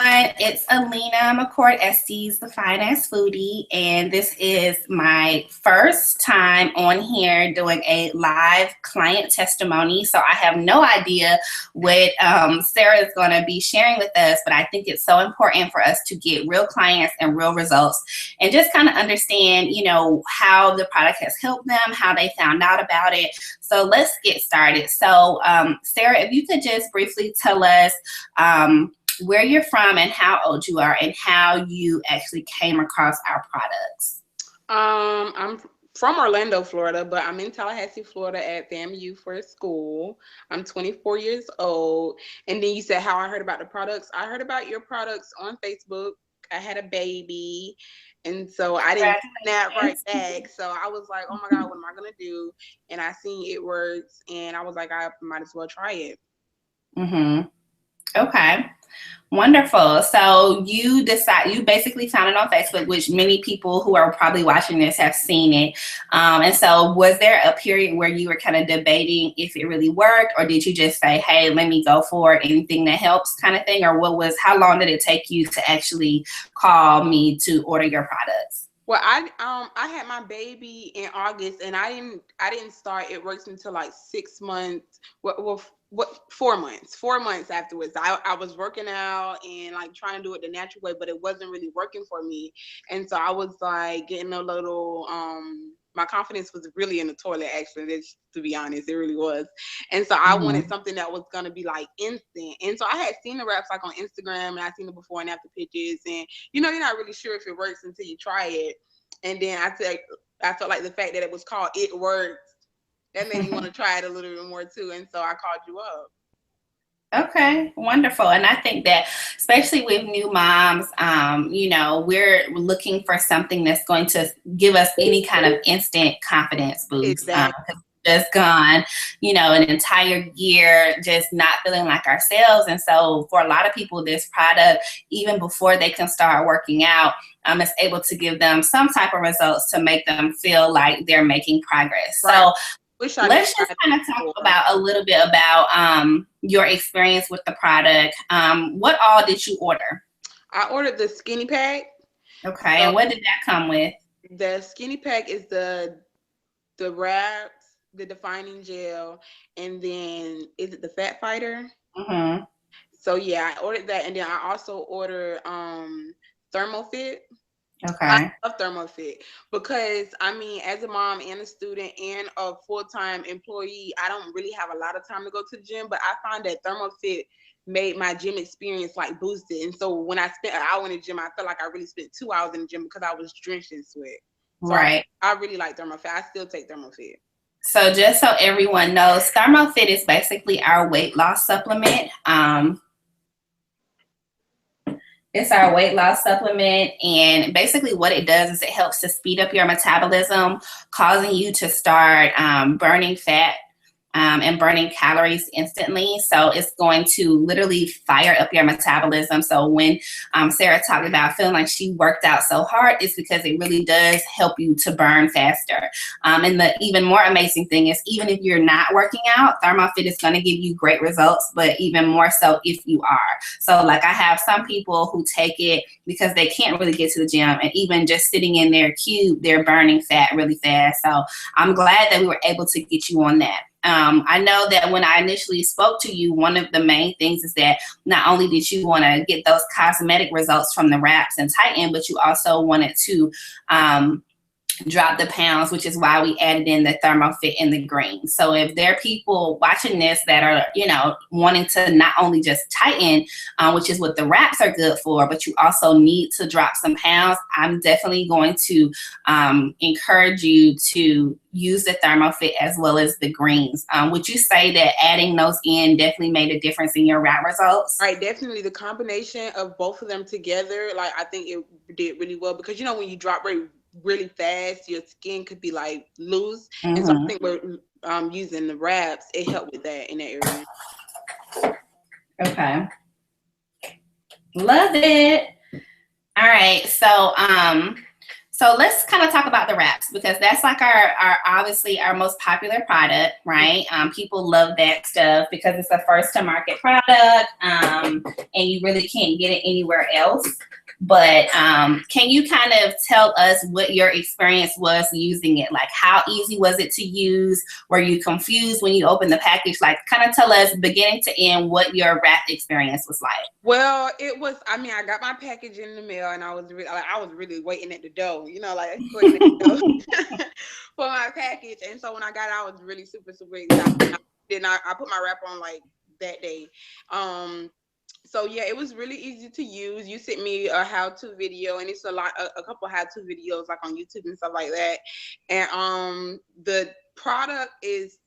It's Alina McCord Estes, the Finance Foodie, and this is my first time on here doing a live client testimony. So I have no idea what Sarah is going to be sharing with us, but I think it's so important for us to get real clients and real results and just kind of understand, you know, how the product has helped them, how they found out about it. So let's get started. So Sarah, if you could just briefly tell us where you're from and how old you are and how you actually came across our products. I'm from Orlando, Florida, but I'm in Tallahassee, Florida at FAMU for school. I'm 24 years old. And then you said how I heard about the products. I heard about your products on Facebook. I had a baby. And so I didn't snap right back. So I was like, oh my God, what am I going to do? And I seen it works. And I was like, I might as well try it. Mm-hmm. Okay. Wonderful. So you basically found it on Facebook, which many people who are probably watching this have seen it. And so was there a period where you were kind of debating if it really worked, or did you just say, hey, let me go for it, anything that helps kind of thing? Or how long did it take you to actually call me to order your products? Well, I had my baby in August, and I didn't start It Works until like 6 months. Well, 4 months? 4 months afterwards. I was working out and like trying to do it the natural way, but it wasn't really working for me. And so I was like getting a little my confidence was really in the toilet, actually, to be honest. It really was. And so I wanted something that was going to be like instant. And so I had seen the wraps like on Instagram, and I seen the before and after pictures. And, you know, you're not really sure if it works until you try it. And then I felt like the fact that it was called It Works, that made me want to try it a little bit more too. And so I called you up. Okay, wonderful. And I think that especially with new moms, you know, we're looking for something that's going to give us any kind of instant confidence boost. Exactly. Just gone, you know, an entire year just not feeling like ourselves. And so for a lot of people, this product, even before they can start working out, is able to give them some type of results to make them feel like they're making progress. Right. So let's just kind of talk about a little bit about your experience with the product. What all did you order? I ordered the skinny pack. Okay, and what did that come with? The skinny pack is the wraps, the defining gel, and then is it the fat fighter? Mm-hmm. So yeah, I ordered that, and then I also ordered ThermoFit. Okay. I love ThermoFit because, I mean, as a mom and a student and a full-time employee, I don't really have a lot of time to go to the gym, but I find that ThermoFit made my gym experience like boosted. And so when I spent an hour in the gym, I felt like I really spent 2 hours in the gym because I was drenched in sweat. So right. I really like ThermoFit. I still take ThermoFit. So just so everyone knows, ThermoFit is basically our weight loss supplement. It's our weight loss supplement, and basically what it does is it helps to speed up your metabolism, causing you to start burning fat and burning calories instantly. So it's going to literally fire up your metabolism. So when Sarah talked about feeling like she worked out so hard, it's because it really does help you to burn faster. And the even more amazing thing is, even if you're not working out, ThermoFit is going to give you great results, but even more so if you are. So like I have some people who take it because they can't really get to the gym, and even just sitting in their cube, they're burning fat really fast. So I'm glad that we were able to get you on that. I know that when I initially spoke to you, one of the main things is that not only did you want to get those cosmetic results from the wraps and tighten, but you also wanted to drop the pounds, which is why we added in the ThermoFit in the green. So if there are people watching this that are, you know, wanting to not only just tighten, which is what the wraps are good for, but you also need to drop some pounds, I'm definitely going to encourage you to use the ThermoFit as well as the greens. Would you say that adding those in definitely made a difference in your wrap results? Right, definitely the combination of both of them together, like I think it did really well, because you know when you drop weight really fast, your skin could be like loose, and so I think we're using the wraps, it helped with that in that area. Okay, love it. All right, So let's kind of talk about the wraps, because that's like our obviously our most popular product, right? People love that stuff because it's a first to market product, and you really can't get it anywhere else. But can you kind of tell us what your experience was using it? Like, how easy was it to use? Were you confused when you opened the package? Like, kind of tell us beginning to end what your wrap experience was like. Well, it was. I mean, I got my package in the mail, and I was really waiting at the door. You know, like waiting at the door for my package. And so when I got it, I was really super excited. Then I put my wrap on like that day. So yeah, it was really easy to use. You sent me a how-to video, and it's a couple how-to videos like on YouTube and stuff like that. And the product is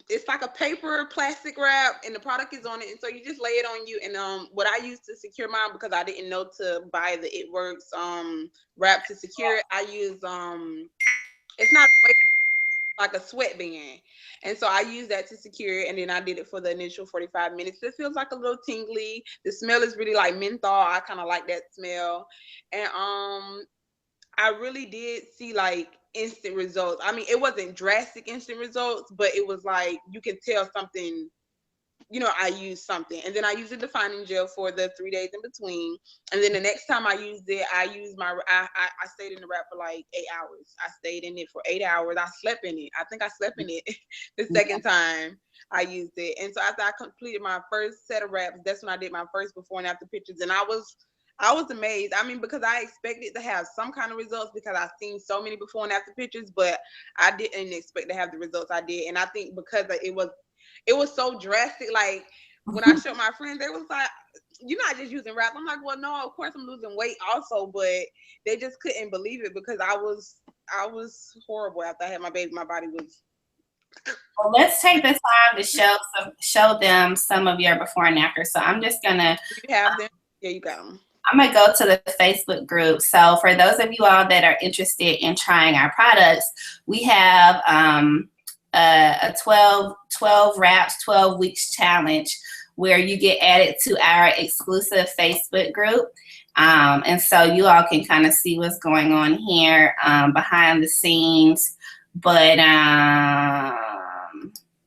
it's like a paper plastic wrap, and the product is on it, and so you just lay it on you. And what I used to secure mine, because I didn't know to buy the It Works wrap to secure it, I use it's not like a sweatband. And so I use that to secure it, and then I did it for the initial 45 minutes. It feels like a little tingly. The smell is really like menthol. I kind of like that smell. And I really did see like instant results. I mean, it wasn't drastic instant results, but it was like you can tell something, you know, I used something. And then I used a defining gel for the 3 days in between. And then the next time I used it, I stayed in the wrap for like 8 hours. I stayed in it for 8 hours. I slept in it. I think I slept in it the second time I used it. And so after I completed my first set of wraps, that's when I did my first before and after pictures. And I was amazed. I mean, because I expected to have some kind of results because I've seen so many before and after pictures, but I didn't expect to have the results I did. And I think because it was so drastic. Like when I showed my friends, they was like, "You're not just using wrap." I'm like, "Well, no, of course I'm losing weight also," but they just couldn't believe it because I was horrible after I had my baby. My body was. Well, let's take this time to show them some of your before and after. So I'm just gonna. You have them? Yeah, you got them. I'm going to go to the Facebook group. So for those of you all that are interested in trying our products, we have a 12 wraps, 12 weeks challenge where you get added to our exclusive Facebook group. And so you all can kind of see what's going on here behind the scenes. But I'm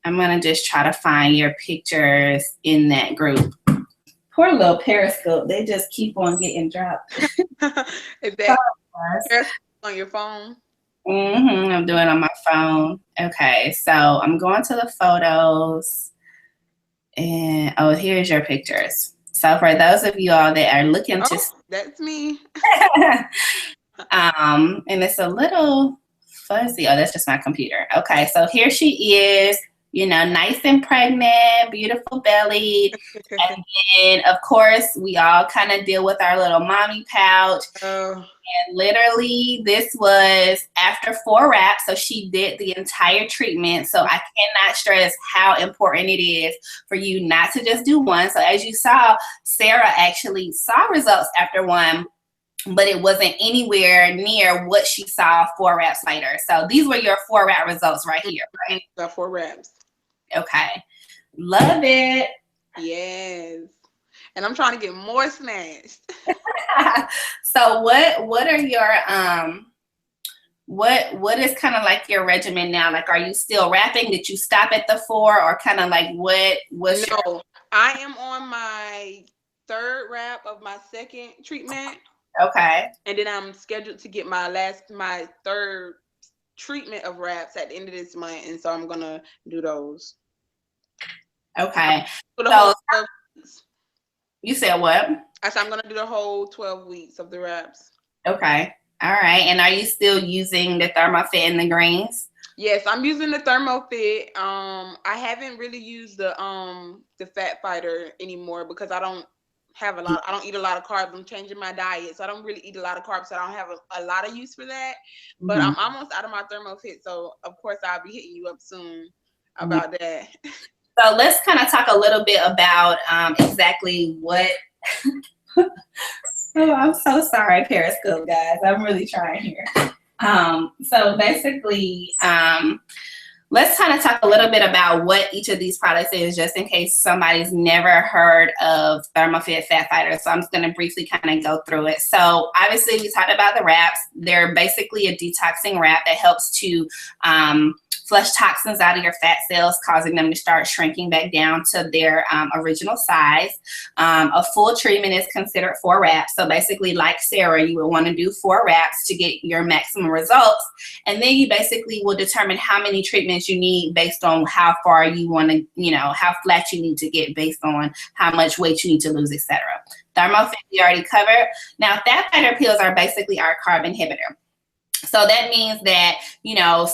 going to just try to find your pictures in that group. Poor little Periscope, they just keep on getting dropped. Is that Periscope on your phone? I'm doing it on my phone. Okay, so I'm going to the photos. And oh, here's your pictures. So for those of you all that are looking to, that's me. And it's a little fuzzy. Oh, that's just my computer. Okay, so here she is. You know, nice and pregnant, beautiful belly. And then, of course, we all kind of deal with our little mommy pouch. And literally, this was after 4 wraps. So she did the entire treatment. So I cannot stress how important it is for you not to just do one. So as you saw, Sarah actually saw results after one, but it wasn't anywhere near what she saw 4 wraps later. So these were your 4 wrap results right here, right? Got 4 wraps. Okay. Love it. Yes. And I'm trying to get more snatched. So what are your what is kind of like your regimen now? Like, are you still wrapping? Did you stop at the 4, or kind of like what's No, I am on my 3rd wrap of my 2nd treatment. Okay. And then I'm scheduled to get my 3rd treatment of wraps at the end of this month, and so I'm gonna do those. Okay. So you said what? I said I'm gonna do the whole 12 weeks of the wraps. Okay. All right. And are you still using the ThermoFit and the greens? Yes, I'm using the ThermoFit. I haven't really used the Fat Fighter anymore because I don't eat a lot of carbs. I'm changing my diet, so I don't really eat a lot of carbs, so I don't have a lot of use for that. But I'm almost out of my ThermoFit, so of course I'll be hitting you up soon about that. So let's kind of talk a little bit about exactly what oh, I'm so sorry, Periscope guys. I'm really trying here. So basically, let's kind of talk a little bit about what each of these products is, just in case somebody's never heard of ThermoFit Fat Fighter. So I'm just going to briefly kind of go through it. So obviously we talked about the wraps. They're basically a detoxing wrap that helps to flush toxins out of your fat cells, causing them to start shrinking back down to their original size. A full treatment is considered 4 wraps. So basically, like Sarah, you would want to do 4 wraps to get your maximum results. And then you basically will determine how many treatments you need based on how far you want to, how flat you need to get based on how much weight you need to lose, etc. ThermoFit we already covered. Now, fat fighter pills are basically our carb inhibitor. So that means that,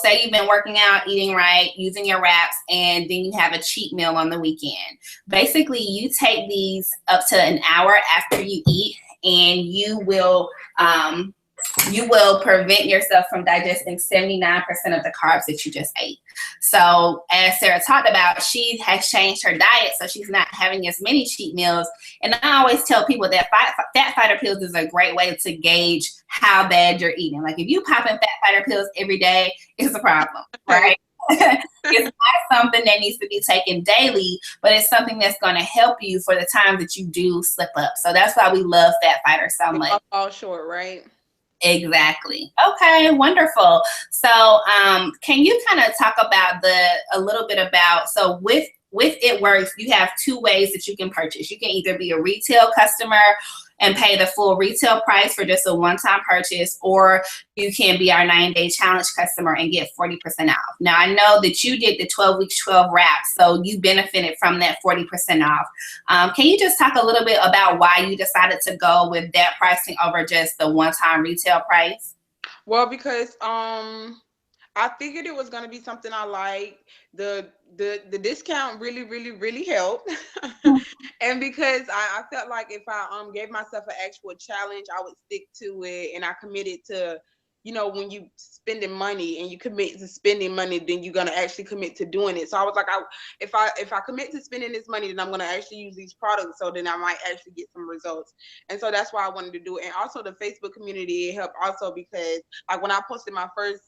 say you've been working out, eating right, using your wraps, and then you have a cheat meal on the weekend. Basically, you take these up to an hour after you eat, and you will prevent yourself from digesting 79% of the carbs that you just ate. So as Sarah talked about, she has changed her diet, so she's not having as many cheat meals. And I always tell people that fat fighter pills is a great way to gauge how bad you're eating. Like if you pop in fat fighter pills every day, it's a problem, right? It's not something that needs to be taken daily, but it's something that's going to help you for the times that you do slip up. So that's why we love fat fighter so much. All short, right? Exactly. Okay, wonderful. So can you kind of talk about a little bit about, so with It Works, you have 2 ways that you can purchase. You can either be a retail customer and pay the full retail price for just a one-time purchase, or you can be our 90-day challenge customer and get 40% off. Now, I know that you did the 12 weeks, 12 wraps, so you benefited from that 40% off. Can you just talk a little bit about why you decided to go with that pricing over just the one-time retail price? Well, because I figured it was going to be something I like. The discount really helped. And because I felt like if I gave myself an actual challenge, I would stick to it, and I committed to, when you spending money and you commit to spending money, then you're going to actually commit to doing it. So I was like, if I commit to spending this money, then I'm going to actually use these products, so then I might actually get some results. And so that's why I wanted to do it. And also the Facebook community, it helped also because like when I posted my first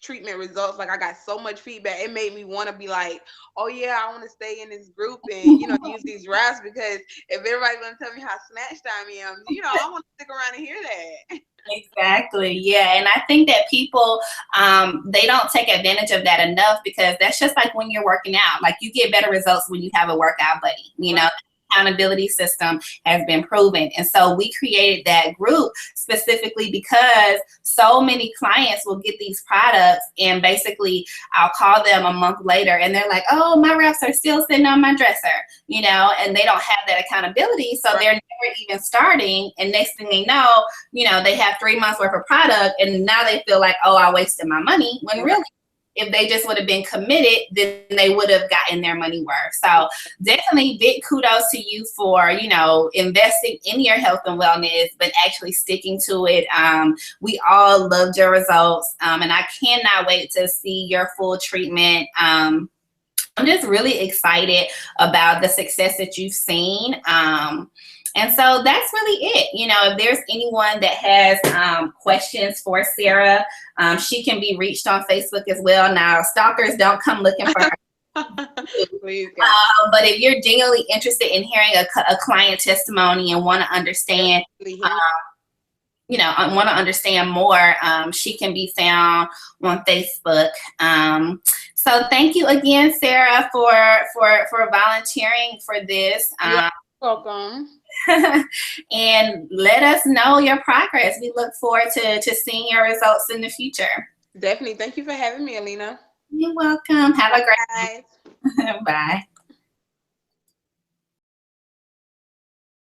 treatment results, like I got so much feedback, it made me want to be like, oh yeah, I want to stay in this group and use these wraps, because if everybody's gonna tell me how snatched I am, I want to stick around and hear that. Exactly. Yeah. And I think that people, they don't take advantage of that enough, because that's just like when you're working out. Like you get better results when you have a workout buddy, Right. Accountability system has been proven. And so we created that group specifically because so many clients will get these products, and basically I'll call them a month later and they're like, oh, my wraps are still sitting on my dresser, and they don't have that accountability. So they're never even starting. And next thing they know, they have 3 months worth of product, and now they feel like, oh, I wasted my money, when really, if they just would have been committed, then they would have gotten their money worth. So definitely big kudos to you for, investing in your health and wellness, but actually sticking to it. We all loved your results, and I cannot wait to see your full treatment. I'm just really excited about the success that you've seen. And so that's really it. If there's anyone that has questions for Sarah, she can be reached on Facebook as well. Now, stalkers don't come looking for her. Please, but if you're genuinely interested in hearing a client testimony and want to understand, want to understand more, she can be found on Facebook. So thank you again, Sarah, for volunteering for this. You're welcome. And let us know your progress. We look forward to seeing your results in the future. Definitely. Thank you for having me, Alina. You're welcome. Have a great day. Bye.